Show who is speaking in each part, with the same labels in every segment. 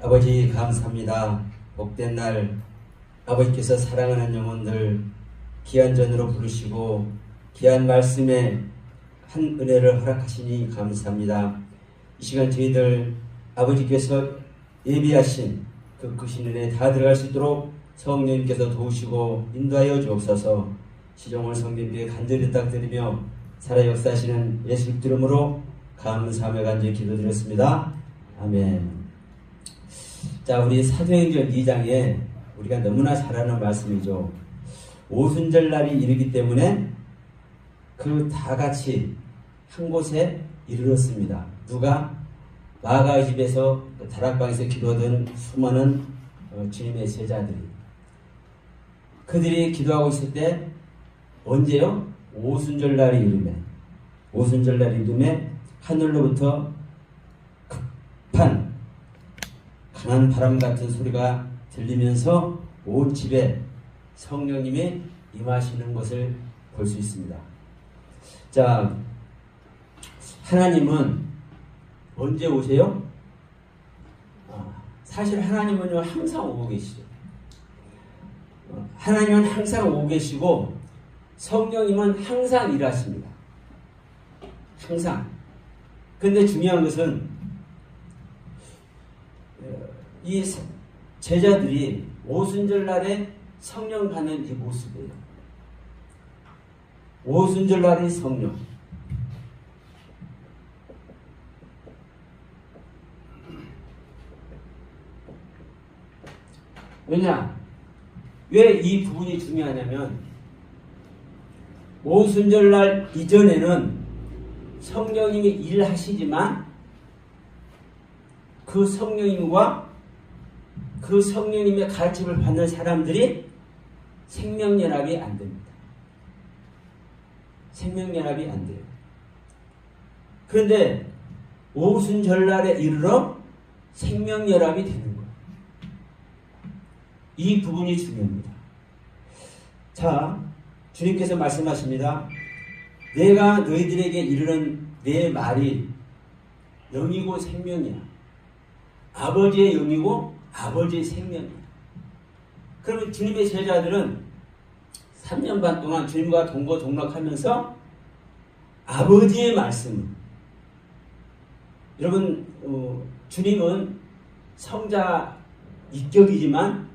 Speaker 1: 아버지 감사합니다. 복된 날 아버지께서 사랑하는 영혼들 귀한 전으로 부르시고 귀한 말씀에 한 은혜를 허락하시니 감사합니다. 이 시간 저희들 아버지께서 예비하신 그 크신 은혜에 다 들어갈 수 있도록 성령님께서 도우시고 인도하여 주옵소서. 시종을 성경교회 간절히 부탁드리며 살아 역사하시는 예수 이름으로 감사하며 간절히 기도드렸습니다. 아멘. 자, 우리 사도행전 2장에 우리가 너무나 잘 아는 말씀이죠. 오순절날이 이르기 때문에 그 다 같이 한 곳에 이르렀습니다. 누가? 마가의 집에서 다락방에서 기도하던 수많은 주님의 제자들이. 그들이 기도하고 있을 때 언제요? 오순절날이 이르매. 오순절날이 이르매 하늘로부터 급한 강한 바람 같은 소리가 들리면서 온 집에 성령님이 임하시는 것을 볼 수 있습니다. 자, 하나님은 언제 오세요? 사실 하나님은요 항상 오고 계시죠. 하나님은 항상 오고 계시고 성령님은 항상 일하십니다. 항상. 근데 중요한 것은 이 제자들이 오순절날에 성령 받는 이 모습이에요. 오순절날의 성령. 왜냐? 왜 이 부분이 중요하냐면 오순절날 이전에는 성령님이 일하시지만 그 성령님과 그 성령님의 가르침을 받는 사람들이 생명연합이 안 됩니다. 생명연합이 안 돼요. 그런데 오순절날에 이르러 생명연합이 되는 거예요. 이 부분이 중요합니다. 자, 주님께서 말씀하십니다. 내가 너희들에게 이르는 내 말이 영이고 생명이야. 아버지의 영이고 아버지의 생명이야. 그러면 주님의 제자들은 3년 반 동안 주님과 동거동락하면서 아버지의 말씀. 여러분, 주님은 성자 입격이지만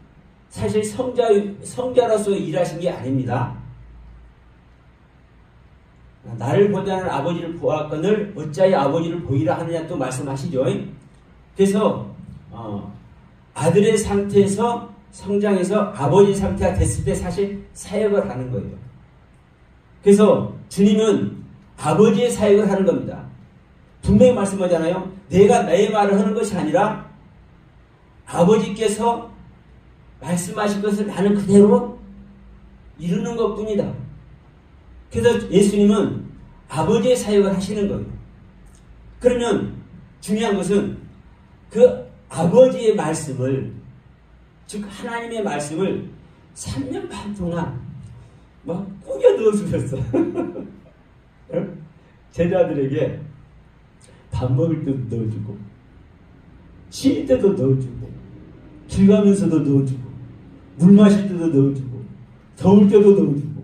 Speaker 1: 사실 성자로서 일하신 게 아닙니다. 나를 보자는 아버지를 보았거늘 어찌하여 아버지를 보이라 하느냐 또 말씀하시죠. 그래서 아들의 상태에서 성장해서 아버지 상태가 됐을 때 사실 사역을 하는 거예요. 그래서 주님은 아버지의 사역을 하는 겁니다. 분명히 말씀하잖아요. 내가 내 말을 하는 것이 아니라 아버지께서 말씀하신 것을 나는 그대로 이루는 것뿐이다. 그래서 예수님은 아버지의 사역을 하시는 거예요. 그러면 중요한 것은 그 아버지의 말씀을, 즉 하나님의 말씀을 3년 반 동안 막 꾸겨 넣어주셨어. 제자들에게 밥 먹을 때도 넣어주고 쉴 때도 넣어주고 길 가면서도 넣어주고 물 마실 때도 넣어주고 더울 때도 넣어주고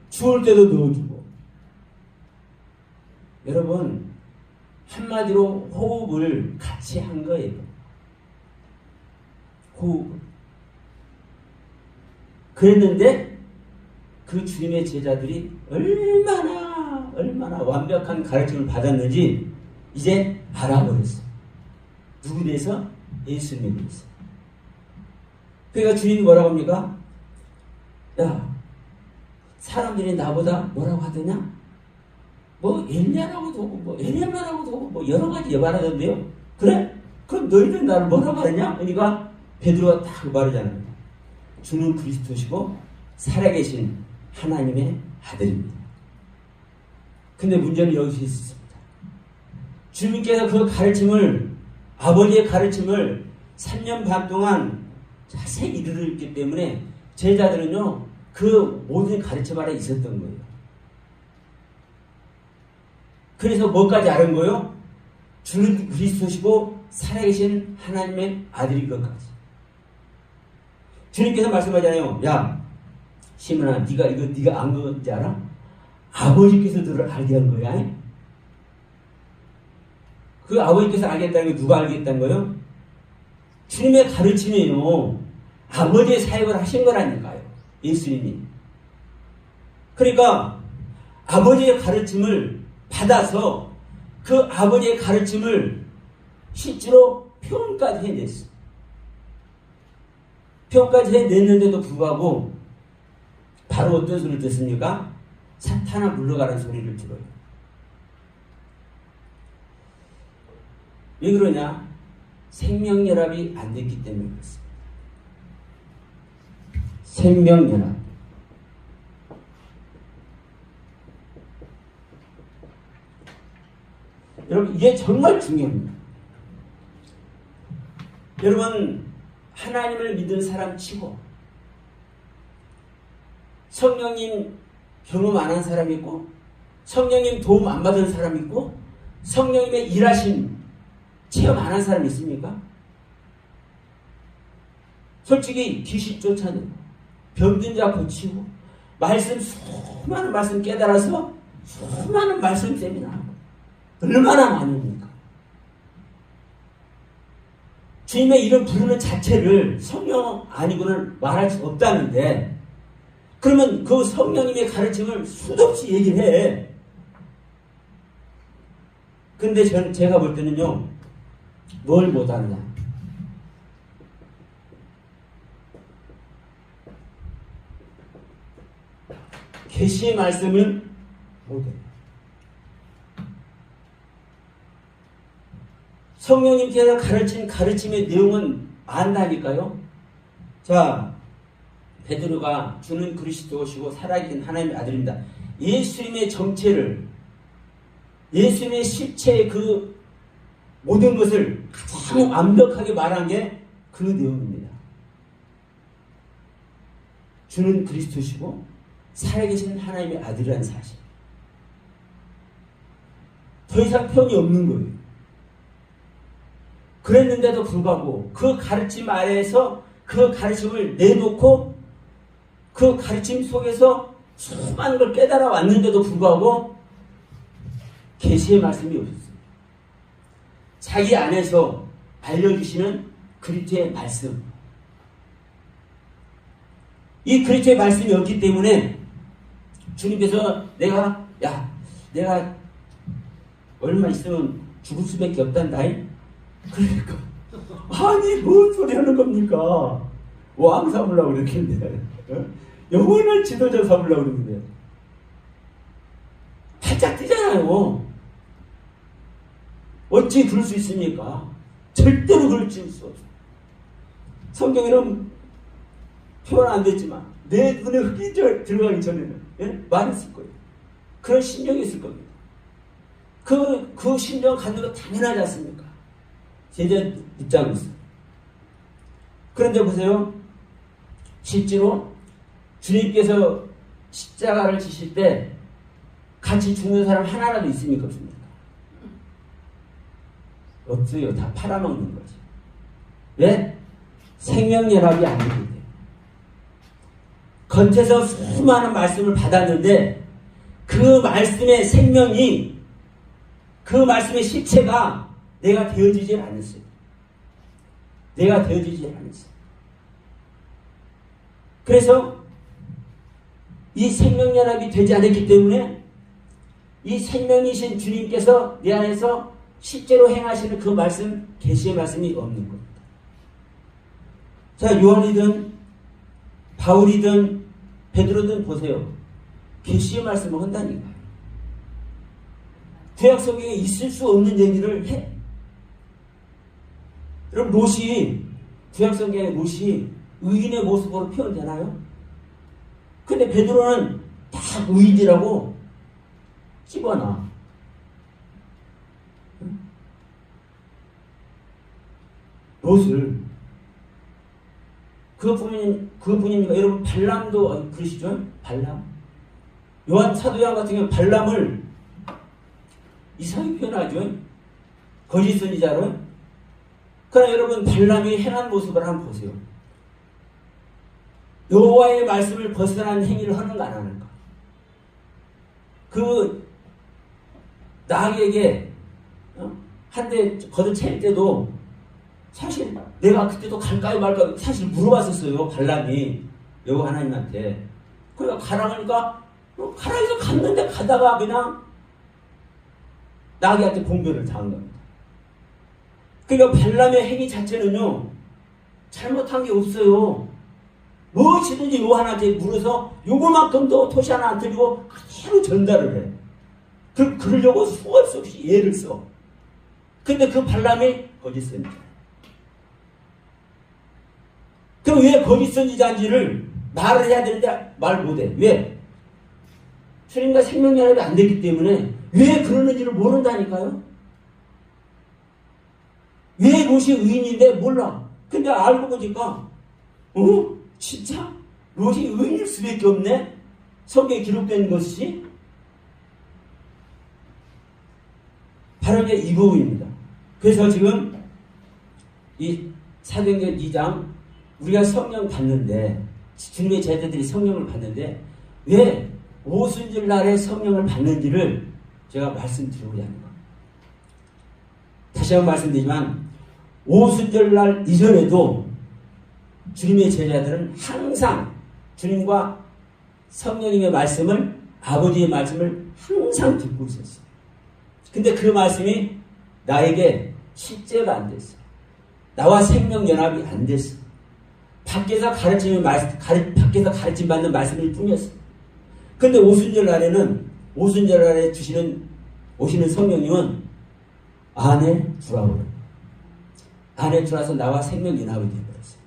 Speaker 1: 추울 때도 넣어주고. 여러분, 한마디로 호흡을 같이 한 거예요. 호흡. 그랬는데 그 주님의 제자들이 얼마나 완벽한 가르침을 받았는지 이제 알아버렸어요. 누구에 대해서? 예수님에 대해서. 그러니까 주님이 뭐라고 합니까? 야, 사람들이 나보다 뭐라고 하더냐? 뭐 엘리야라고도 하고 뭐 에레미야라고도 하고 뭐 여러 가지 말하던데요. 그래? 그럼 너희들 나를 뭐라고 하느냐? 그러니까 베드로가 딱 말하잖아요. 주는 그리스도시고 살아계신 하나님의 아들입니다. 근데 문제는 여기서 있습니다. 주님께서 그 가르침을, 아버지의 가르침을 3년 반 동안 자세히 이르렀기 때문에 제자들은요 그 모든 가르침 아래 있었던 거예요. 그래서 뭐까지 알은 거예요? 주는 그리스도시고 살아계신 하나님의 아들인 것까지. 주님께서 말씀하잖아요. 야, 시몬아, 네가 안 건지 알아? 아버지께서 너를 알게 한 거야. 그 아버지께서 알겠다는 게 누가 알겠다는 거예요? 주님의 가르침이에요. 아버지의 사역을 하신 거라니까요. 예수님이. 그러니까 아버지의 가르침을 받아서 그 아버지의 가르침을 실제로 표현까지 해냈어. 표현까지 해냈는데도 불구하고 바로 어떤 소리를 듣습니까? 사탄아 물러가라는 소리를 들어요. 왜 그러냐? 생명연합이 안 됐기 때문에 그렇습니다. 생명연합. 여러분, 이게 정말 중요합니다. 여러분, 하나님을 믿는 사람 치고 성령님 경험 안 한 사람 있고 성령님 도움 안 받은 사람 있고 성령님의 일하심 체험 안 한 사람 있습니까? 솔직히 귀신 쫓아내고 병든 자 고치고 말씀 수많은 말씀 깨달아서 수많은 말씀 세미나 얼마나 많습니까? 주님의 이름 부르는 자체를 성령 아니고는 말할 수 없다는데 그러면 그 성령님의 가르침을 수도 없이 얘기를 해. 근데 제가 볼 때는요, 뭘 못하느냐. 계시의 말씀을 못해. 성령님께서 가르친 가르침의 내용은 안다니까요. 자, 베드로가 주는 그리스도시고 살아계신 하나님의 아들입니다. 예수님의 정체를, 예수님의 실체의 그 모든 것을 가장 완벽하게 말한 게 그 내용입니다. 주는 그리스도시고 살아계신 하나님의 아들이라는 사실. 더 이상 표현이 없는 거예요. 그랬는데도 불구하고 그 가르침 아래에서 그 가르침을 내놓고 그 가르침 속에서 수많은 걸 깨달아 왔는데도 불구하고 계시의 말씀이 없었어요. 자기 안에서 알려주시는 그리스도의 말씀. 이 그리스도의 말씀이 없기 때문에 주님께서 내가 얼마 있으면 죽을 수밖에 없단다. 그러니까 아니 뭔 소리 하는 겁니까? 왕 삼으려고 그렇게 했는데 영원한 지도자 삼으려고 그러는데 팔짝 뛰잖아요. 어찌 그럴 수 있습니까? 절대로 그럴 수 없어. 성경에는 표현 안 됐지만 내 눈에 흙이 들어가기 전에는 말했을 거예요. 그런 심정이 있을 겁니다. 그 심정 갖는 거 당연하지 않습니까? 제자 입장에서. 그런데 보세요. 실제로 주님께서 십자가를 지실 때 같이 죽는 사람 하나라도 있습니까? 없습니까? 없어요. 다 팔아먹는 거지. 왜? 생명연합이 아니기 때문에. 겉에서 수많은 말씀을 받았는데 그 말씀의 생명이, 그 말씀의 실체가 내가 되어지질 않았어요. 내가 되어지질 않았어요. 그래서 이 생명연합이 되지 않았기 때문에 이 생명이신 주님께서 내 안에서 실제로 행하시는 그 말씀, 계시의 말씀이 없는 겁니다. 자, 요한이든 바울이든 베드로든 보세요. 계시의 말씀을 한다니까요. 구약 성경에 있을 수 없는 얘기를 해. 여러분, 롯이, 구약 성경의 롯이 의인의 모습으로 표현되나요? 근데 베드로는 다 의인이라고 집어넣어. 롯을. 그뿐입니까? 여러분, 발람도 그러시죠? 발람. 요한 사도양 같은 경우는 발람을 이상하게 표현하죠. 거짓 선지자로. 그러나 여러분 발람이 행한 모습을 한번 보세요. 여호와의 말씀을 벗어난 행위를 하는가 안 하는가? 그 나에게 한 대 걷어차일 때도 사실 내가 그때도 갈까요 말까요 사실 물어봤었어요. 발람이 여호와 하나님한테. 그러니까 가라 하니까 가라 해서 갔는데 가다가 그냥 나귀한테 봉변을 당한 겁니다. 그러니까 발람의 행위 자체는요 잘못한 게 없어요. 무엇이든지 요한한테 물어서 요거만큼도 토시 하나 안 드리고 그대로 전달을 해. 그러려고 수할 수 없이 예를 써. 근데 그 발람이 거짓 선지자. 그럼 왜 거짓 선지자인지를 말을 해야 되는데 말 못해. 왜? 주님과 생명연합이 안 됐기 때문에 왜 그러는지를 모른다니까요. 왜 롯이 의인인데 몰라. 근데 알고 보니까 진짜 롯이 의인일 수밖에 없네. 성경에 기록된 것이 바로 이제 이 부분입니다. 그래서 지금 이 사도행전 2장 우리가 성령 받는데 주님의 제자들이 성령을 받는데 왜 오순절 날에 성령을 받는지를 제가 말씀드리고자 합니다. 다시 한번 말씀드리지만 오순절 날 이전에도 주님의 제자들은 항상 주님과 성령님의 말씀을 아버지의 말씀을 항상 듣고 있었어요. 근데 그 말씀이 나에게 실제가 안 됐어요. 나와 생명연합이 안 됐어요. 밖에서 밖에서 가르침 받는 말씀일 뿐이었어요. 근데 오순절 날에 오시는 성령님은 안에 들어와버려요. 안에 들어와서 나와 생명연합이 되어버렸어요.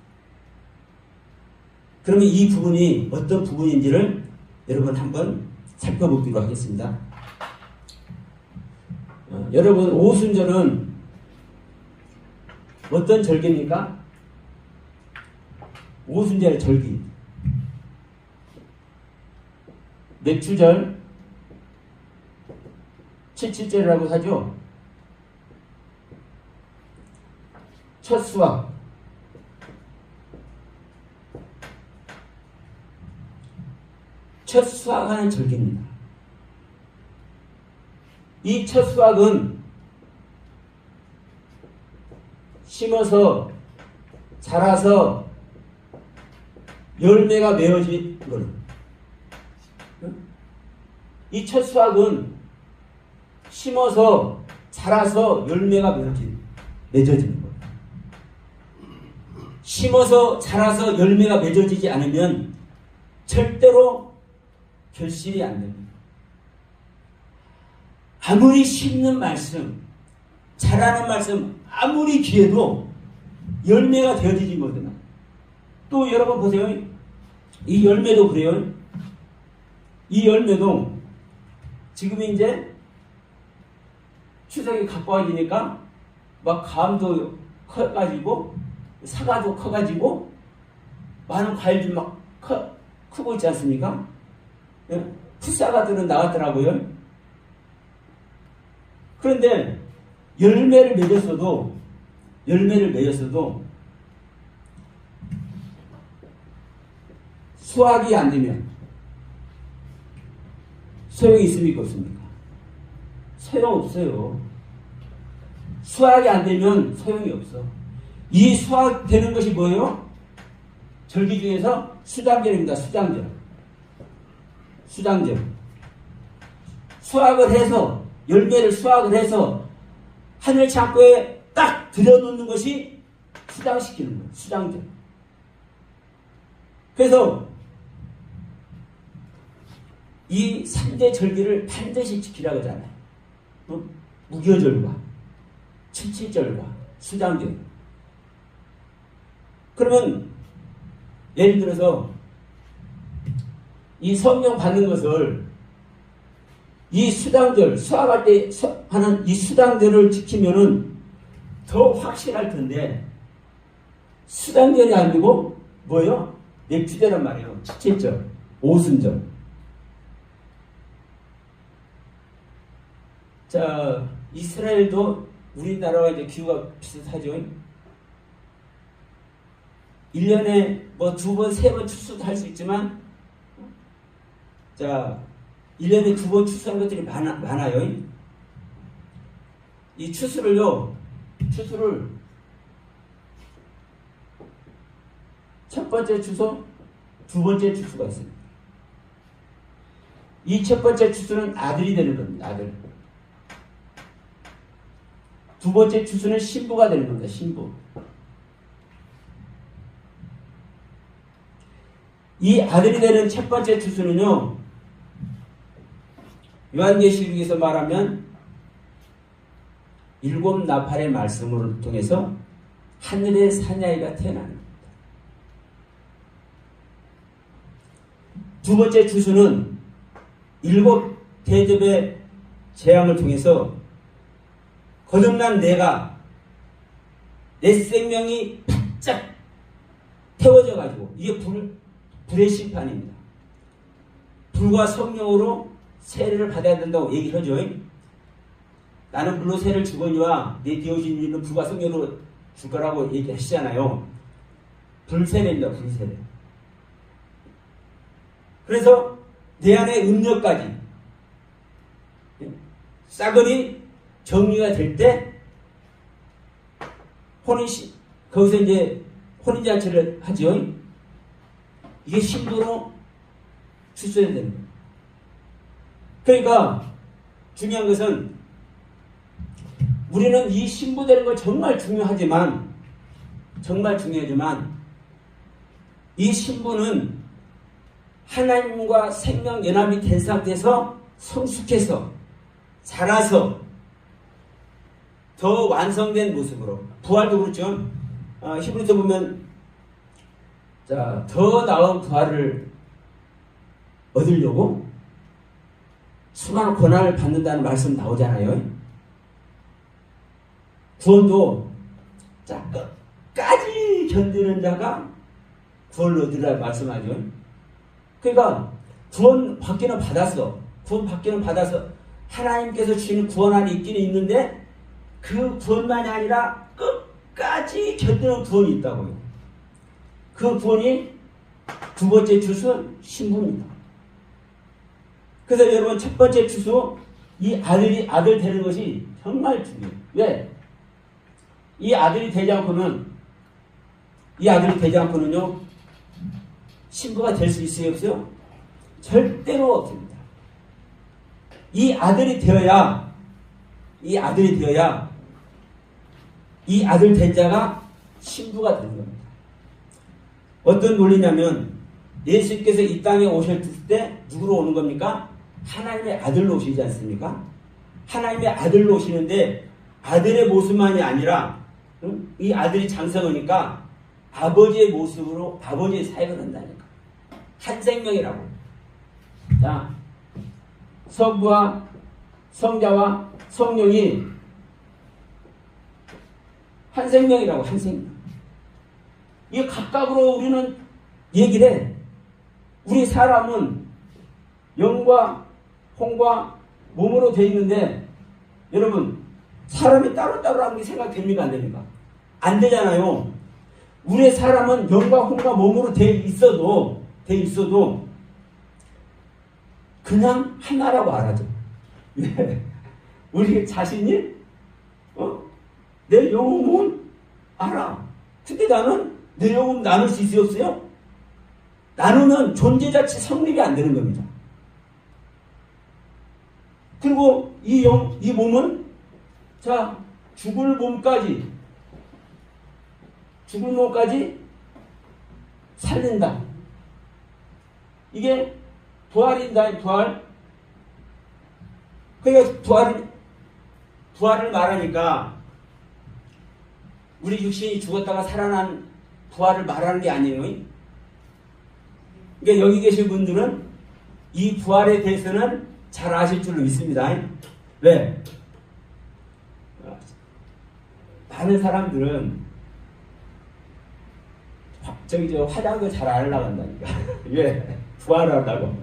Speaker 1: 그러면 이 부분이 어떤 부분인지를 여러분 한번 살펴보기로 하겠습니다. 여러분 오순절은 어떤 절기입니까? 오순절의 절기. 맥주절, 칠칠절이라고 하죠. 첫 수확, 첫 수확하는 절기입니다. 이 첫 수확은 심어서 자라서 열매가 맺어지는 거예요. 이 첫 수확은 심어서 자라서 열매가 맺어지는 거예요. 심어서 자라서 열매가 맺어지지 않으면 절대로 결실이 안 됩니다. 아무리 심는 말씀, 자라는 말씀 아무리 귀해도 열매가 되어지지 못해요. 또 여러분 보세요. 이 열매도 그래요. 이 열매도 지금 이제 추석이 가까워지니까 막 감도 커가지고 사과도 커가지고 많은 과일들 막 크고 있지 않습니까? 풋사과들은 나왔더라고요. 그런데 열매를 맺었어도 수확이 안 되면 소용이 있습니까? 없습니까? 소용없어요. 수확이 안 되면 소용이 없어. 이 수확되는 것이 뭐예요? 절기 중에서 수장절입니다. 수장절. 수확을 해서 열매를 수확을 해서 하늘 창고에 딱 들여놓는 것이 수장시키는 거예요. 수장절. 그래서 이 3대 절기를 반드시 지키라고 하잖아요. 무교절과 칠칠절과 수장절. 그러면 예를 들어서 이 성령 받는 것을 이 수당절, 수학할 때 하는 이 수당절을 지키면은 더 확실할 텐데, 수당절이 아니고, 뭐예요? 맥주절란 말이에요. 칠칠절, 오순절. 자, 이스라엘도 우리나라와 이제 기후가 비슷하죠. 1년에 뭐 2번, 3번 추수도 할 수 있지만, 자, 1년에 2번 추수한 것들이 많아요. 이 추수를 첫 번째 추수, 두 번째 추수가 있습니다. 이 첫 번째 추수는 아들이 되는 겁니다. 아들. 두 번째 추수는 신부가 되는 겁니다. 신부. 이 아들이 되는 첫 번째 추수는요, 요한계시록에서 말하면 7 나팔의 말씀을 통해서 하늘의 사냥이가 태어나는 겁니다. 두 번째 추수는 7 대접의 재앙을 통해서 거듭난 내가, 내 생명이 바짝 태워져 가지고, 이게 불의 심판입니다. 불과 성령으로 세례를 받아야 된다고 얘기하죠. 나는 물로 세례를 주거니와 내 뒤에 오신 이는 불과 성령으로 줄 거라고 얘기하시잖아요. 불세례입니다. 불세례. 그래서 내 안에 음료까지 싸그리 정리가 될 때 거기서 이제 혼인잔치를 하죠. 이게 신부로 추수해야 되는 거예요. 그러니까 중요한 것은 우리는 이 신부 되는 거 정말 중요하지만 이 신부는 하나님과 생명 연합이 된 상태에서 성숙해서 자라서 더 완성된 모습으로, 부활도 그렇죠. 히브리서 보면 더 나은 부활을 얻으려고 수많은 고난을 받는다는 말씀 나오잖아요. 구원도 끝까지 견디는 자가 구원을 얻으리라 말씀하죠. 그러니까 구원 받기는 받아서 하나님께서 주시는 구원 안에 있기는 있는데 그 구원만이 아니라 끝까지 견디는 구원이 있다고요. 그 구원이 두 번째 추수 신부입니다. 그래서 여러분 첫 번째 추수 이 아들 되는 것이 정말 중요해요. 왜? 이 아들이 되지 않고는요 신부가 될 수 있어요, 없어요? 절대로 없습니다. 이 아들이 되어야 이 아들 된 자가 신부가 되는 겁니다. 어떤 논리냐면 예수께서 이 땅에 오셨을 때 누구로 오는 겁니까? 하나님의 아들로 오시지 않습니까? 하나님의 아들로 오시는데 아들의 모습만이 아니라 이 아들이 장성하니까 아버지의 모습으로 아버지의 사역을 한다니까. 한 생명이라고. 자, 성부와 성자와 성령이 한 생명이라고. 한 생명. 이 각각으로 우리는 얘기를 해. 우리 사람은 영과 혼과 몸으로 되어 있는데 여러분 사람이 따로따로 하는 게 생각됩니까? 안 됩니까? 안 되잖아요. 우리의 사람은 영과 혼과 몸으로 되어 있어도 그냥 하나라고 알아죠. 우리 자신이 내 영혼은 알아. 근데 나는 내 영혼 나눌 수 있어요, 없어요? 나누면 존재 자체 성립이 안 되는 겁니다. 그리고 이 몸은 죽을 몸까지 살린다. 이게 부활인다. 부활. 그러니까 부활을 말하니까 우리 육신이 죽었다가 살아난 부활을 말하는 게 아니에요. 그러니까 여기 계신 분들은 이 부활에 대해서는 잘 아실 줄로 믿습니다. 왜? 많은 사람들은 화장도 잘 안 하려고 한다니까. 왜? 부활하려고.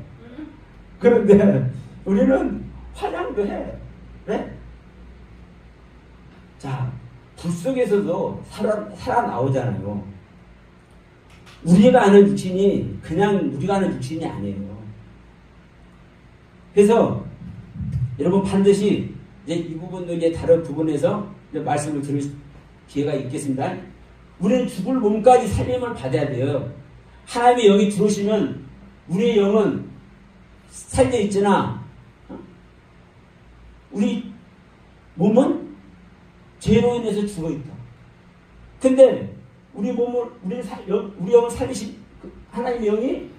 Speaker 1: 그런데 우리는 화장도 해. 왜? 자, 불 속에서도 살아나오잖아요. 우리가 아는 육신이 그냥 우리가 아는 육신이 아니에요. 그래서 여러분 반드시 이제 이 부분도 이제 다른 부분에서 이제 말씀을 들을 기회가 있겠습니다. 우리는 죽을 몸까지 살림을 받아야 돼요. 하나님이 여기 들어오시면 우리의 영은 살려 있잖아. 우리 몸은 죄로 인해서 죽어 있다. 근데 우리 몸을 우리 영을 살리신 하나님의 영이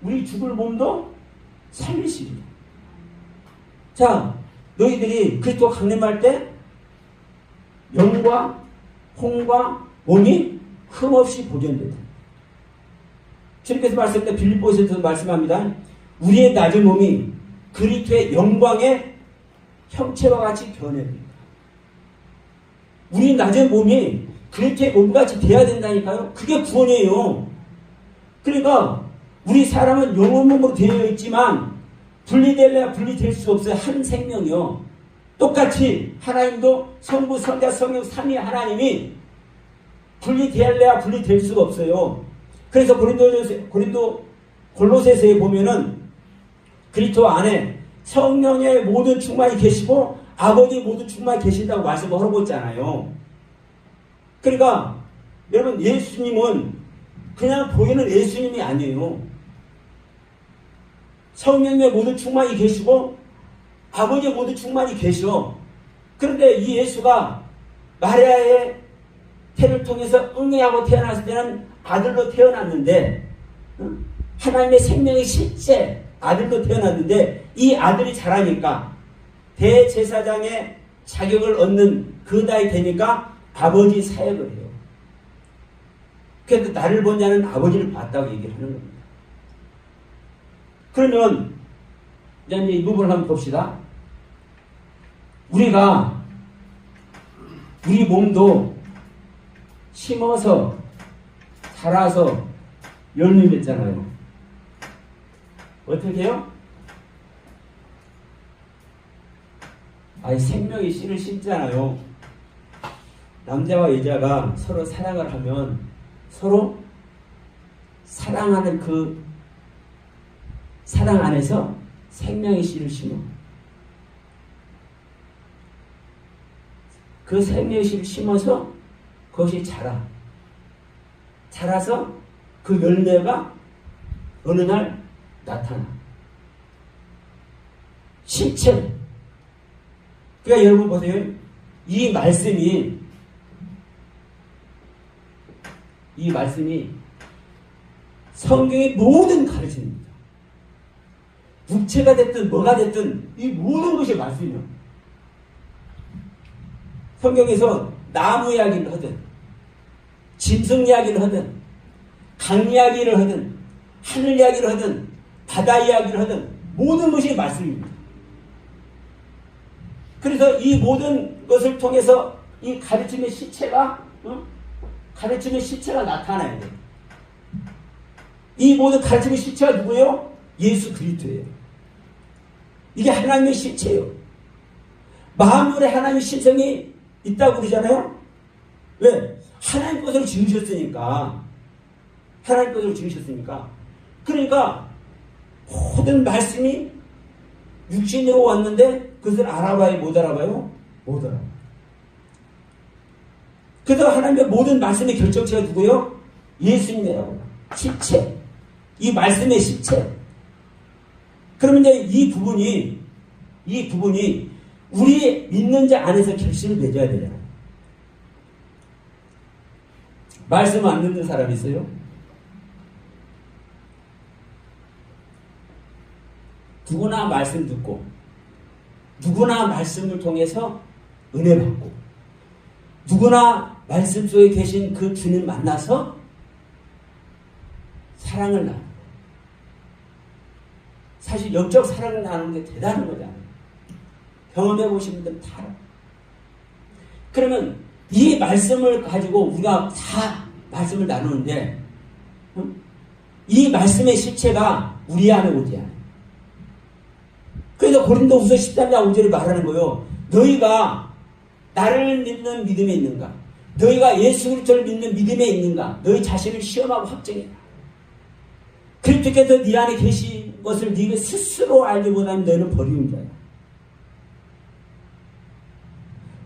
Speaker 1: 우리 죽을 몸도 살리시리라. 자, 너희들이 그리스도 강림할 때 영과 혼과 몸이 흠없이 보존된다. 주님께서 말씀할 때 빌립보에서도 말씀합니다. 우리의 낮은 몸이 그리스도의 영광의 형체와 같이 변해집니다. 우리 낮은 몸이 그리스도의 몸같이 돼야 된다니까요. 그게 구원이에요. 그러니까 우리 사람은 영혼 몸으로 되어 있지만 분리될래야 분리될 수 없어요. 한 생명이요. 똑같이 하나님도 성부, 성자, 성령, 삼위 하나님이 분리될래야 분리될 수가 없어요. 그래서 골로새서에 보면은 그리스도 안에 성령의 모든 충만이 계시고 아버지의 모든 충만이 계신다고 말씀을 하고 있잖아요. 그러니까 여러분 예수님은 그냥 보이는 예수님이 아니에요. 성령의 모든 충만이 계시고 아버지의 모든 충만이 계셔. 그런데 이 예수가 마리아의 태를 통해서 응애하고 태어났을 때는 아들로 태어났는데 하나님의 생명의 실제 아들로 태어났는데 이 아들이 자라니까 대제사장의 자격을 얻는 그 나이 되니까 아버지 사역을 해요. 그래서 나를 본 자는 아버지를 봤다고 얘기를 하는 겁니다. 그러면 이제 이 부분을 한번 봅시다. 우리가 우리 몸도 심어서 자라서 열매 맺잖아요. 어떻게 해요? 아니 생명의 씨를 심잖아요. 남자와 여자가 서로 사랑을 하면 서로 사랑하는 그 사랑 안에서 생명의 씨를 심어. 그 생명의 씨를 심어서 그것이 자라서 그 열매가 어느 날 나타나. 실체로. 그러니까 여러분 보세요. 이 말씀이 성경의 모든 가르침입니다. 육체가 됐든 뭐가 됐든 이 모든 것이 말씀이요. 성경에서 나무 이야기를 하든 짐승 이야기를 하든 강 이야기를 하든 하늘 이야기를 하든 바다 이야기를 하든 모든 것이 말씀입니다. 그래서 이 모든 것을 통해서 이 가르침의 실체가 나타나야 돼요. 이 모든 가르침의 실체가 누구예요? 예수 그리스도예요. 이게 하나님의 실체예요. 만물에 하나님의 신성이 있다고 그러잖아요. 왜? 하나님 것으로 지으셨으니까. 하나님 것으로 지으셨으니까. 그러니까 모든 말씀이 육신으로 왔는데 그것을 알아봐요? 못 알아봐요? 못 알아봐요. 그래서 하나님의 모든 말씀의 결정체가 누구예요? 예수님이라고. 실체. 이 말씀의 실체. 그러면 이제 이 부분이 우리 믿는 자 안에서 결실을 맺어야 되잖아요. 말씀 안 듣는 사람 있어요? 누구나 말씀 듣고 누구나 말씀을 통해서 은혜 받고 누구나 말씀 속에 계신 그 주님 만나서 사랑을 나누고 사실 영적 사랑을 나누는 게 대단한 거잖아요. 경험해 보신 분들은 다 알아요. 그러면 이 말씀을 가지고 우리가 다 말씀을 나누는데 이 말씀의 실체가 우리 안에 오지 않아요. 그래서 고린도후서 13장 5절에 말하는 거예요. 너희가 나를 믿는 믿음이 있는가? 너희가 예수 그리스도를 믿는 믿음에 있는가? 너희 자신을 시험하고 확정해라. 그리스도께서 네 안에 계신 것을 네가 스스로 알지 못하면 너는 버리는 자야.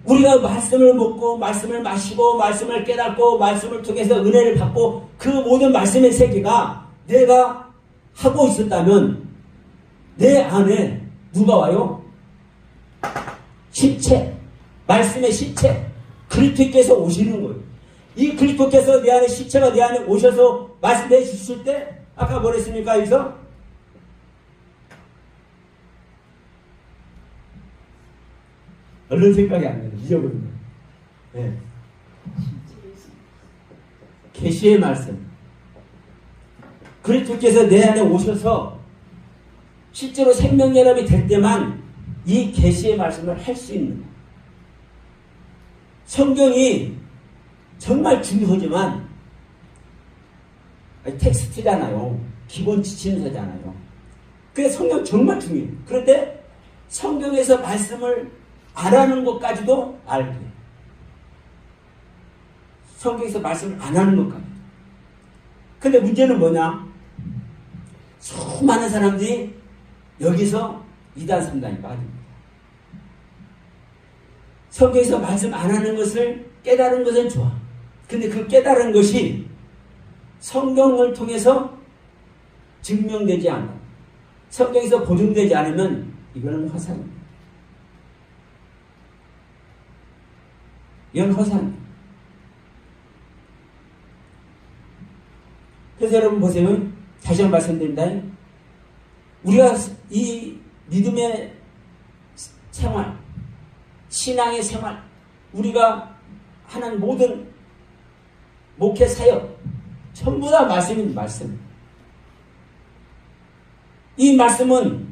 Speaker 1: 우리가 말씀을 먹고 말씀을 마시고 말씀을 깨닫고 말씀을 통해서 은혜를 받고 그 모든 말씀의 세계가 내가 하고 있었다면 내 안에 누가 와요? 실체, 말씀의 실체, 그리스도께서 오시는 거예요. 이 그리스도께서 내 안에 실체가 내 안에 오셔서 말씀해 주실 때 아까 뭐랬습니까? 여기서 얼른 생각이 안 나요. 잊어버린 거예요. 네. 계시의 말씀. 그리스도께서 내 안에 오셔서 실제로 생명연합이 될 때만 이 계시의 말씀을 할 수 있는 거예요. 성경이 정말 중요하지만 텍스트잖아요. 기본 지침서잖아요. 그래서 성경 정말 중요해요. 그런데 성경에서 말씀을 안 하는 것까지도 알게 해요. 성경에서 말씀을 안 하는 것까지. 근데 문제는 뭐냐? 수많은 사람들이 여기서 2단, 3단이 빠집니다. 성경에서 말씀 안 하는 것을 깨달은 것은 좋아. 근데 그 깨달은 것이 성경을 통해서 증명되지 않고 성경에서 보증되지 않으면 이거는 허상입니다. 이건 허상입니다. 그래서 여러분 보세요. 다시 한번 말씀드립니다. 우리가 이 믿음의 생활, 신앙의 생활, 우리가 하는 모든 목회 사역 전부 다 말씀입니다. 말씀. 이 말씀은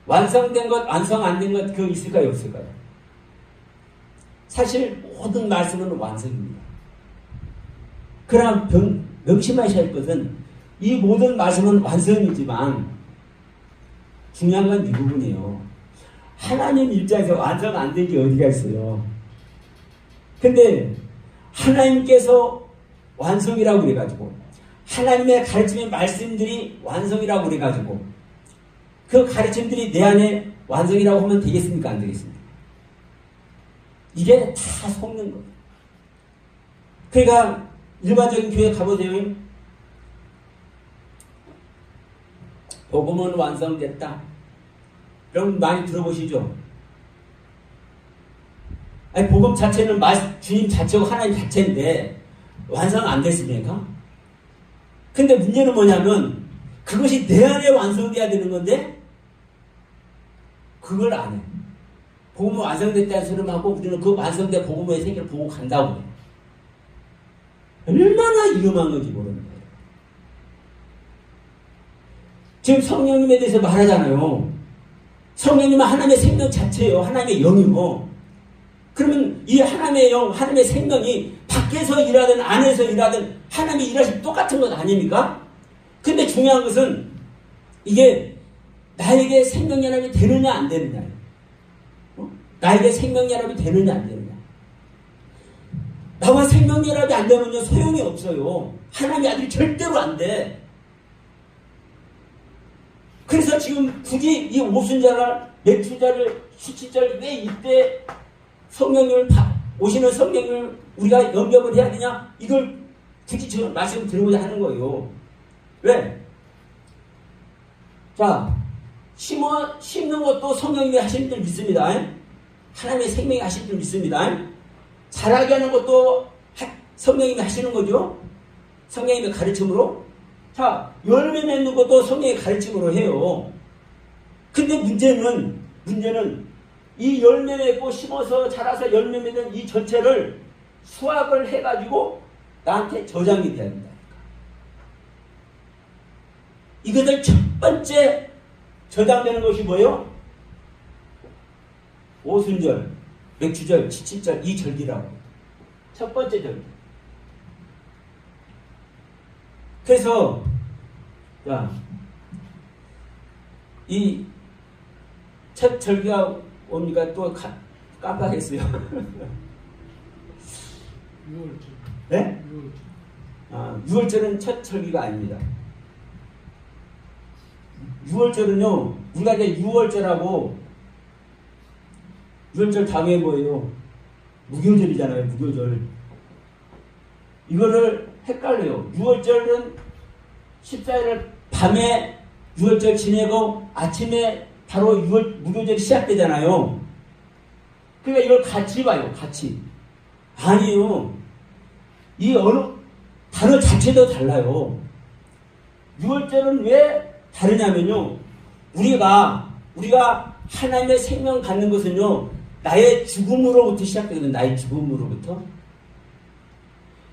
Speaker 1: 완성된 것, 완성 안 된 것 그거 있을까요? 없을까요? 사실 모든 말씀은 완성입니다. 그러나 명심하셔야 할 것은 이 모든 말씀은 완성이지만 중요한 건 이 부분이에요. 하나님 입장에서 완성 안 된 게 어디가 있어요. 근데 하나님께서 완성이라고 그래가지고 하나님의 가르침의 말씀들이 완성이라고 그래가지고 그 가르침들이 내 안에 완성이라고 하면 되겠습니까? 안 되겠습니까? 이게 다 속는 거예요. 그러니까 일반적인 교회 가보세요. 복음은 완성됐다. 여러분 많이 들어보시죠? 아니, 복음 자체는 주님 자체고 하나님 자체인데 완성 안 됐습니까? 근데 문제는 뭐냐면 그것이 내 안에 완성돼야 되는 건데 그걸 안 해. 복음은 완성됐다는 소리만 하고 우리는 그 완성된 복음의 세계를 보고 간다고 해. 얼마나 위험한 건지 모르는 거예요. 지금 성령님에 대해서 말하잖아요. 성령님은 하나님의 생명 자체예요. 하나님의 영이고. 그러면 이 하나님의 영, 하나님의 생명이 밖에서 일하든 안에서 일하든 하나님이 일하시면 똑같은 것 아닙니까? 근데 중요한 것은 이게 나에게 생명연합이 되느냐 안 되느냐. 나에게 생명연합이 되느냐 안 되느냐. 나와 생명연합이 안 되면요 소용이 없어요. 하나님의 아들이 절대로 안 돼. 그래서 지금 굳이 이 오순절날 맥주절을 수치절 왜 이때 성령님을 오시는 성령님을 우리가 영접을 해야 되냐? 이걸 굳이 지금 말씀 드리고자 하는 거예요. 왜? 자, 심는 것도 성령님이 하시는 줄 믿습니다. 하나님의 생명이 하시는 줄 믿습니다. 자라게 하는 것도 성령님이 하시는 거죠. 성령님의 가르침으로. 자, 열매 맺는 것도 성령의 가르침으로 해요. 근데 문제는 이 열매 맺고 심어서 자라서 열매 맺는 이 전체를 수확을 해가지고 나한테 저장이 돼야 된다. 이것을 첫 번째 저장되는 것이 뭐예요? 오순절, 맥주절, 칠칠절, 이 절기라고. 첫 번째 절기. 그래서 자, 이 첫 절기가 뭡니까? 또 깜빡했어요.
Speaker 2: 6월절.
Speaker 1: 네?
Speaker 2: 6월절.
Speaker 1: 6월절은 첫 절기가 아닙니다. 6월절은요, 우리가 이제 6월절하고 6월절 다음에 뭐예요? 무교절이잖아요, 무교절. 이거를 헷갈려요. 6월절은 14일을 밤에 6월절 지내고 아침에 바로 6월 무교절이 시작되잖아요. 그러니까 이걸 같이 봐요, 같이. 아니요. 이 어느 단어 자체도 달라요. 6월절은 왜 다르냐면요. 우리가 하나님의 생명 갖는 것은요, 나의 죽음으로부터 시작되거든요. 나의 죽음으로부터.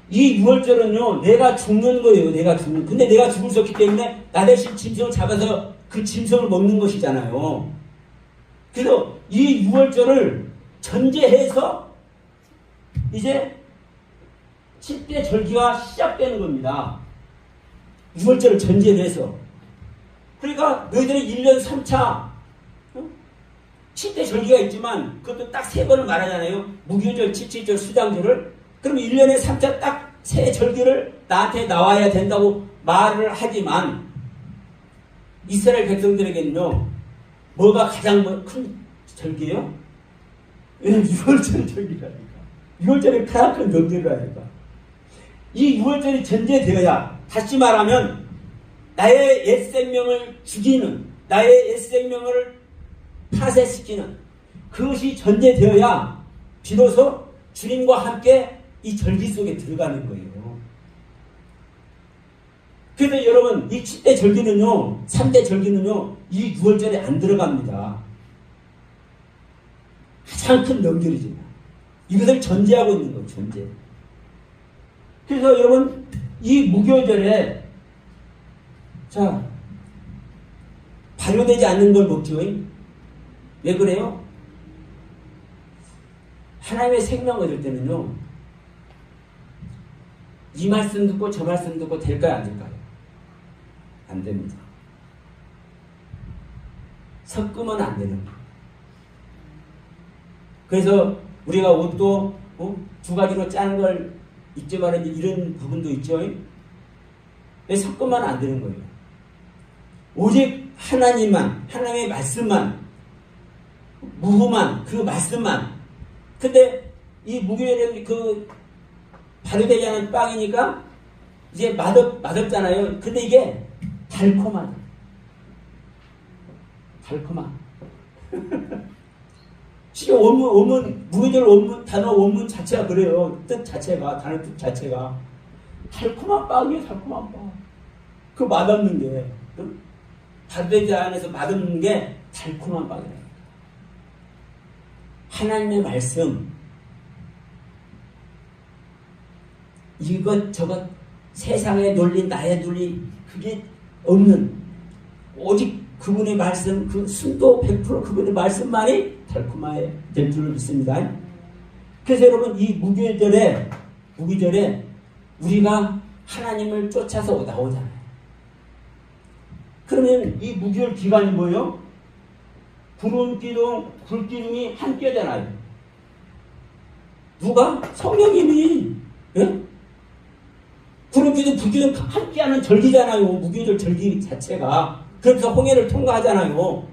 Speaker 1: 이 6월절은요, 내가 죽는 거예요. 내가 죽는. 근데 내가 죽을 수 없기 때문에 나 대신 짐승을 잡아서 그 짐승을 먹는 것이잖아요. 그래서 이 6월절을 전제해서 이제 7대 절기가 시작되는 겁니다. 6월절을 전제로 해서. 그러니까 너희들이 1년 3차 7대 절기가 있지만 그것도 딱 3번을 말하잖아요. 무교절, 칠칠절, 수장절을. 그럼 1년에 3차 딱 3절기를 나한테 나와야 된다고 말을 하지만 이스라엘 백성들에게는요, 뭐가 가장 큰 절기예요? 왜냐면 6월절 절기라니까. 6월절이 가장 큰 명절이라니까. 이 6월절이 전제되어야, 다시 말하면 나의 옛 생명을 죽이는, 나의 옛 생명을 파쇄시키는 그것이 전제되어야 비로소 주님과 함께 이 절기 속에 들어가는 거예요. 그래서 여러분, 이 7대 절기는요, 3대 절기는요, 이 6월절에 안 들어갑니다. 가장 큰 명절이지만 이것을 전제하고 있는 거예요. 전제. 그래서 여러분, 이 무교절에 자 발효되지 않는 걸 먹죠. 왜 그래요? 하나님의 생명 얻을 때는요, 이 말씀 듣고 저 말씀 듣고 될까요, 안 될까요? 안 됩니다. 섞으면 안 되는 거예요. 그래서 우리가 옷도 두 가지로 짠 걸 입지 말아야지, 이런 부분도 있죠. 왜 섞으면 안 되는 거예요? 오직 하나님만, 하나님의 말씀만, 무후만, 그 말씀만. 근데 이 무교절에 그 발효되지 않은 빵이니까 이제 맛없잖아요. 근데 이게 달콤하다. 달콤한. 실제 무교절 원문, 단어 원문 자체가 그래요. 뜻 자체가, 단어 뜻 자체가. 달콤한 빵이에요, 달콤한 빵. 그 맛없는 게, 발효되지 않아서 맛없는 게 달콤한 빵이에요. 하나님의 말씀, 이것저것 세상의 논리, 나의 논리, 그게 없는, 오직 그분의 말씀, 그 순도 100% 그분의 말씀만이 달콤하게 될 줄을 믿습니다. 그래서 여러분, 이 무교절에 우리가 하나님을 쫓아서 나오잖아요. 그러면 이 무교절 기간이 뭐예요? 구름 기둥, 불 기둥이 함께잖아요. 누가? 성령님이. 예? 구름 기둥, 불 기둥 함께하는 절기잖아요. 무교절 절기 자체가. 그래서 홍해를 통과하잖아요.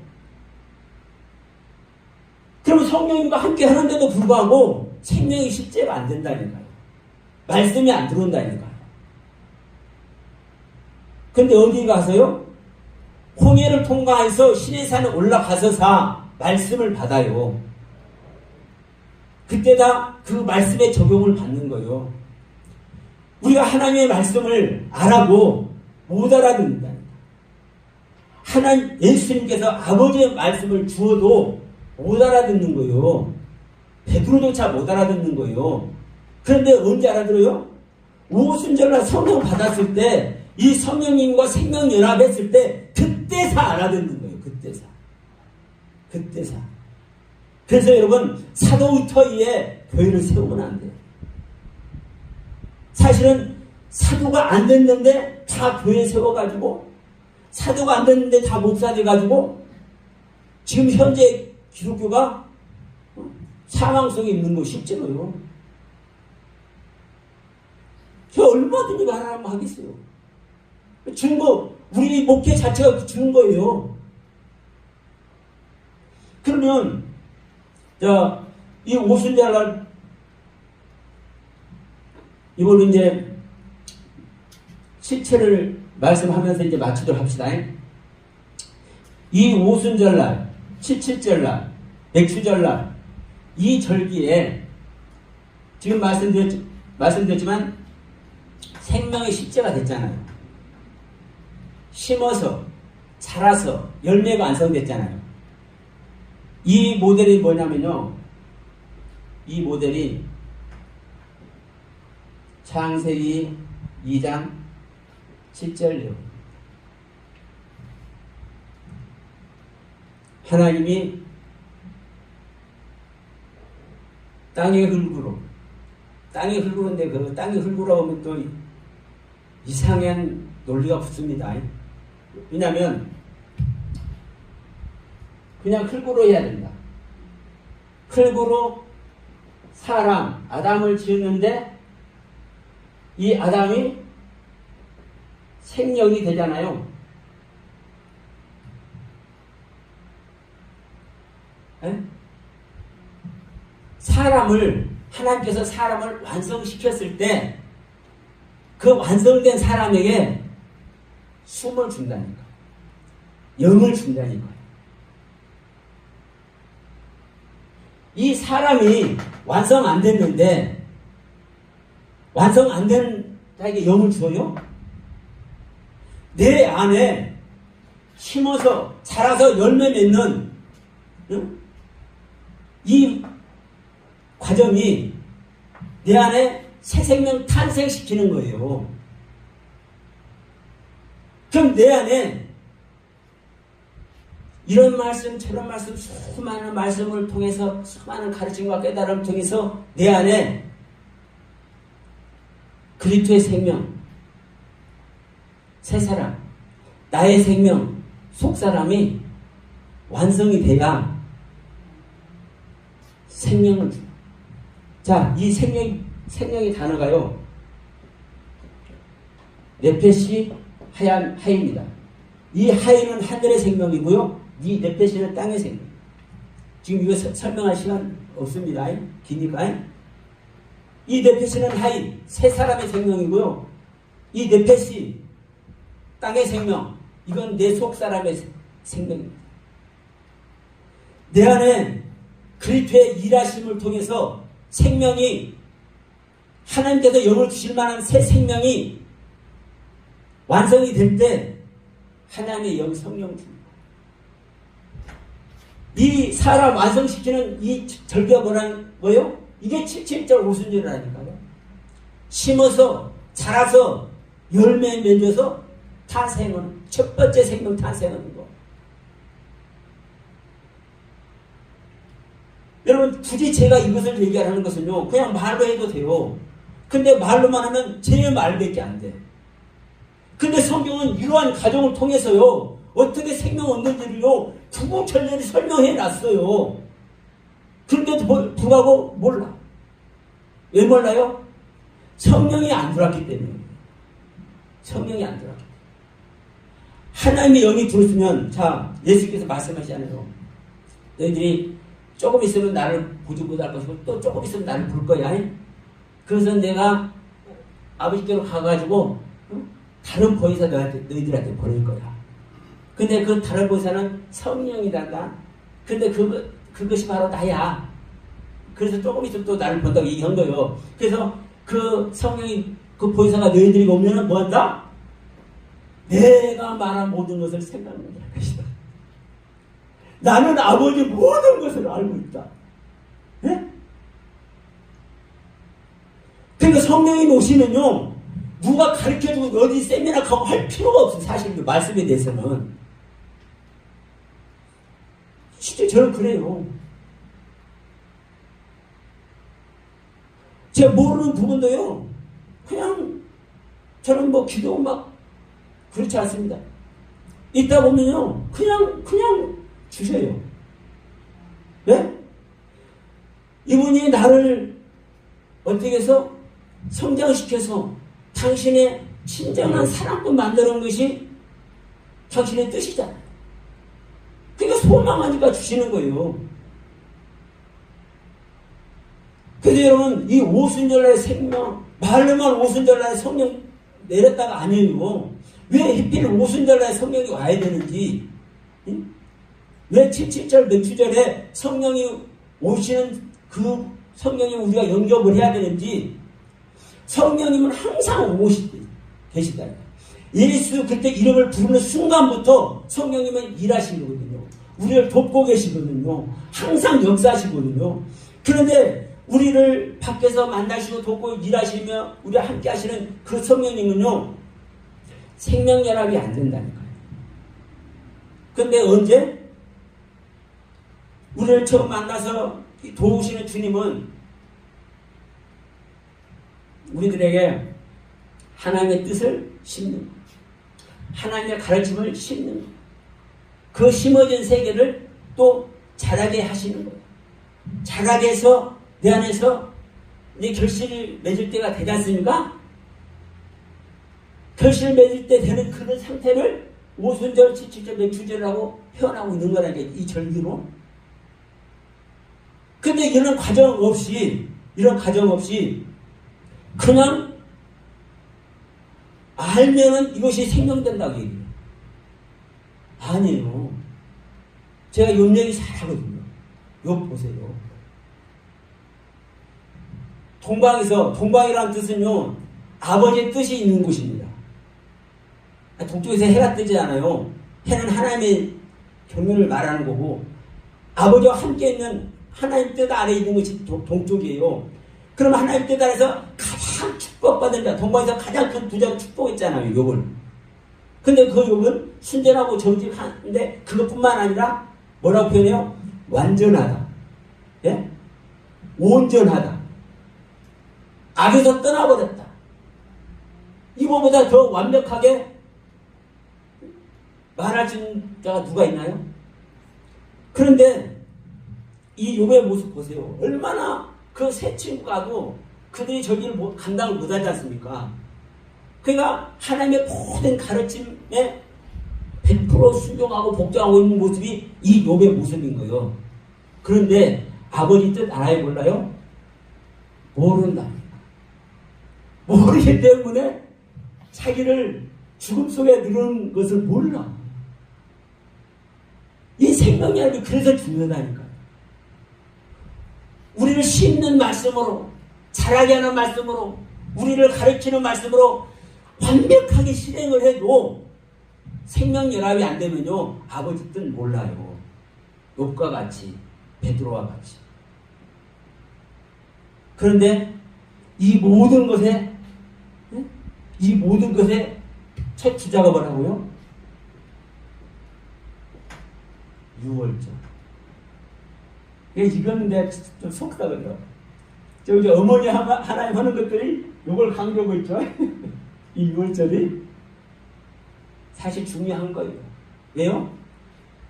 Speaker 1: 그러면 성령님과 함께 하는데도 불구하고 생명이 실제가 안 된다니까요. 말씀이 안 들어온다니까요. 근데 어디 가서요? 홍해를 통과해서 시내산에 올라가서 말씀을 받아요. 그때 다 그 말씀의 적용을 받는 거예요. 우리가 하나님의 말씀을 알아도 못 알아듣는다. 하나님, 예수님께서 아버지의 말씀을 주어도 못 알아듣는 거예요. 베드로조차 못 알아듣는 거예요. 그런데 언제 알아들어요? 오순절날 성령 받았을 때, 이 성령님과 생명연합했을 때, 그때서 알아듣는 거예요. 그때서. 그래서 여러분, 사도의 터위에 교회를 세우면 안 돼요. 사실은 사도가 안 됐는데 다 교회 세워가지고, 사도가 안 됐는데 다 목사 돼가지고, 지금 현재 기독교가 사망 속에 있는 거 실제로요. 저 얼마든지 말하면 하겠어요. 준 거, 우리 목회 자체가 준 거예요. 그러면, 자, 이 오순절날, 이거는 이제 실체를 말씀하면서 이제 마치도록 합시다. 이 오순절날, 칠칠절날, 백수절날, 이 절기에 지금 말씀드렸지만 생명의 십자가 됐잖아요. 심어서 자라서 열매가 완성됐잖아요. 이 모델이 뭐냐면요, 이 모델이 창세기 2장 7절이요. 하나님이 땅의 흙으로인데 그 땅의 흙으로 하면 또 이상한 논리가 붙습니다. 왜냐하면 그냥 흙으로 해야 된다. 흙으로 사람 아담을 지었는데 이 아담이 생명이 되잖아요. 에? 하나님께서 사람을 완성시켰을 때 그 완성된 사람에게 숨을 준다니까. 영을 준다니까. 이 사람이 완성 안 됐는데 완성 안 된 자에게 영을 줘요? 내 안에 심어서 자라서 열매 맺는 이 과정이 내 안에 새 생명 탄생시키는 거예요. 그럼 내 안에 이런 말씀 저런 말씀 수많은 말씀을 통해서 수많은 가르침과 깨달음을 통해서 내 안에 그리스도의 생명, 새 사람, 나의 생명, 속사람이 완성이 돼야 생명을 줍니다. 자, 이 생명의 단어가요, 네페시 하이입니다. 이 하이는 하늘의 생명이고요, 이 네페시는 땅의 생명. 지금 이거 설명할 시간 없습니다. 기니까. 이 네페시는 하이, 새 사람의 생명이고요, 이 네페시, 땅의 생명, 이건 내 속 사람의 생명입니다. 내 안에 그리스도의 일하심을 통해서 생명이, 하나님께서 영을 주실 만한 새 생명이 완성이 될 때 하나님의 영 성령 줍니다. 이 사람 완성시키는 이 절기가 뭐요? 이게 77절 오순절이라니까요. 심어서 자라서 열매 맺어서 탄생은, 첫 번째 생명 탄생하는 거. 여러분, 굳이 제가 이것을 얘기하는 것은요, 그냥 말로 해도 돼요. 근데 말로만 하면 제 말밖에 안 돼. 근데 성경은 이러한 과정을 통해서요, 어떻게 생명 얻는지를요, 구구절절히 설명해 놨어요. 그런데도 불구하고 몰라. 왜 몰라요? 성령이 안 들어왔기 때문에. 성령이 안 들어왔기 때문에. 하나님의 영이 들었으면, 자, 예수께서 말씀하시잖아요. 너희들이 조금 있으면 나를 보지 못할 것이고 또 조금 있으면 나를 볼 거야. 그래서 내가 아버지께로 가가지고 다른 보혜사 너희들한테 보낼 거야. 근데 그 다른 보혜사는 성령이란다. 근데 그것이 바로 나야. 그래서 조금 있으면 또 나를 본다고 얘기한 거예요. 그래서 그 성령이, 그 보혜사가 너희들이 오면은 뭐 한다? 내가 말한 모든 것을 생각나게 할 것이다. 나는 아버지 모든 것을 알고 있다. 네? 그러니까 성령이 오시면요, 누가 가르쳐주고 어디 세미나 가고 할 필요가 없어요. 사실 그 말씀에 대해서는. 진짜 저는 그래요. 제가 모르는 부분도요, 그냥 저는 뭐 기도 막 그렇지 않습니다. 있다 보면요, 그냥 주세요. 네? 이분이 나를 어떻게 해서 성장시켜서 당신의 진정한 사랑꾼 만드는 것이 당신의 뜻이잖아요. 그러니까 소망하니까 주시는 거예요. 그래서 여러분, 이 오순절날의 생명, 말로만 오순절날에 성령 내렸다가 아니에요. 왜 하필 오순절날에 성령이 와야 되는지, 응? 왜 77절 맥주절에 성령이 오시는 그 성령이 우리가 영접을 해야 되는지, 성령님은 항상 계시다. 예수 그때 이름을 부르는 순간부터 성령님은 일하시거든요. 우리를 돕고 계시거든요. 항상 역사하시거든요. 그런데 우리를 밖에서 만나시고 돕고 일하시며 우리와 함께 하시는 그 성령님은요, 생명연합이 안 된다니까요. 근데 언제? 우리를 처음 만나서 도우시는 주님은 우리들에게 하나님의 뜻을 심는 것, 하나님의 가르침을 심는 것, 그 심어진 세계를 또 자라게 하시는 거예요. 자라게 해서 내 안에서 이제 결실을 맺을 때가 되지 않습니까? 결실을 맺을 때 되는 그런 상태를 오순절, 77절, 맥주절이라고 표현하고 있는 거라는 게 이 절기로. 근데 이런 과정 없이 그냥 알면은 이것이 생명된다고 얘기해요. 아니에요. 제가 욥 얘기 잘하거든요. 욥 보세요. 동방이라는 뜻은요, 아버지의 뜻이 있는 곳입니다. 동쪽에서 해가 뜨지 않아요. 해는 하나님의 경륜을 말하는 거고, 아버지와 함께 있는 하나님 뜻 아래 있는 것이 동쪽이에요. 그럼 하나님 뜻 아래서 가장 축복받은 자, 동방에서 가장 큰 부자로 축복했잖아요, 욥을. 근데 그 욥은 순전하고 정직한데 그것뿐만 아니라 뭐라고 표현해요? 완전하다. 예? 온전하다. 악에서 떠나버렸다. 이거보다 더 완벽하게 말할 수 있는 자가 누가 있나요? 그런데 이 욥의 모습 보세요. 얼마나 그 세 친구가도 그들이 저기를 감당을 못하지 않습니까? 그러니까 하나님의 모든 가르침에 100% 순종하고 복종하고 있는 모습이 이 욥의 모습인 거예요. 그런데 아버지 뜻 알아요, 몰라요? 모른다. 모르기 때문에 자기를 죽음 속에 누르는 것을 몰라. 이 생명이라는 게 그래서 중요하다니까요. 우리를 심는 말씀으로, 자라게 하는 말씀으로, 우리를 가르치는 말씀으로 완벽하게 실행을 해도 생명연합이 안 되면요, 아버지 뜻 몰라요. 욥과 같이, 베드로와 같이. 그런데 이 모든 것에 첫 주자가 뭐라고요? 유월절. 이건 내가 좀 속다거든요. 저기 어머니 하나님 하는 것들이 이걸 강조하고 있죠. 이 유월절이 사실 중요한 거예요. 왜요?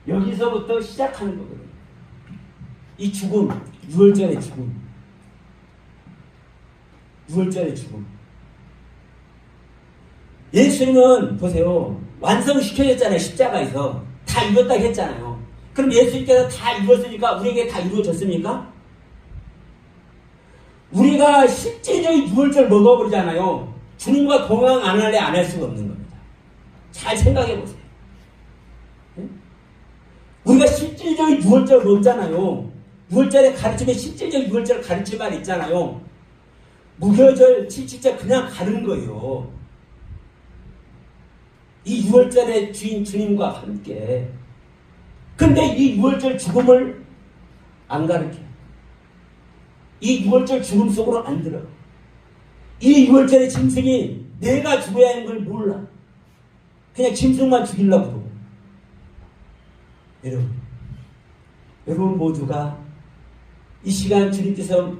Speaker 1: 여기서부터 시작하는 거거든요. 이 죽음, 유월절의 죽음. 유월절의 죽음. 예수님은 보세요. 완성시켜졌잖아요. 십자가에서. 다 이뤘다고 했잖아요. 그럼 예수님께서 다 이뤘으니까 우리에게 다 이루어졌습니까? 우리가 실제적인 유월절 먹어버리잖아요. 주님과 동행 안 할래 안 할 수가 없는 겁니다. 잘 생각해 보세요. 네? 우리가 실질적인 유월절 먹잖아요. 유월절의 가르침에 실질적 유월절 가르침 말 있잖아요. 무교절, 77절 그냥 가는 거예요. 이 유월절의 주인 주님과 함께. 근데 이 유월절 죽음을 안 가르쳐요. 이 유월절 죽음 속으로 안 들어. 이 유월절의 짐승이 내가 죽어야 하는 걸 몰라. 그냥 짐승만 죽이려고 그러고. 여러분 모두가 이 시간 주님께서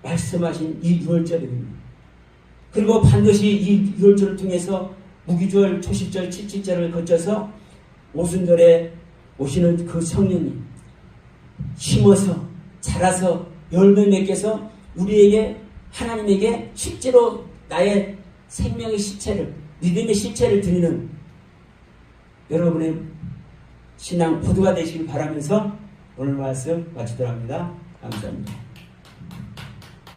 Speaker 1: 말씀하신 이 유월절입니다. 그리고 반드시 이 유월절을 통해서 무기절, 초실절, 77절을 거쳐서 오순절에 오시는 그 성령님 심어서 자라서 열매 맺게서 우리에게 하나님에게 실제로 나의 생명의 실체를, 믿음의 실체를 드리는 여러분의 신앙 포도가 되시길 바라면서 오늘 말씀 마치도록 합니다. 감사합니다.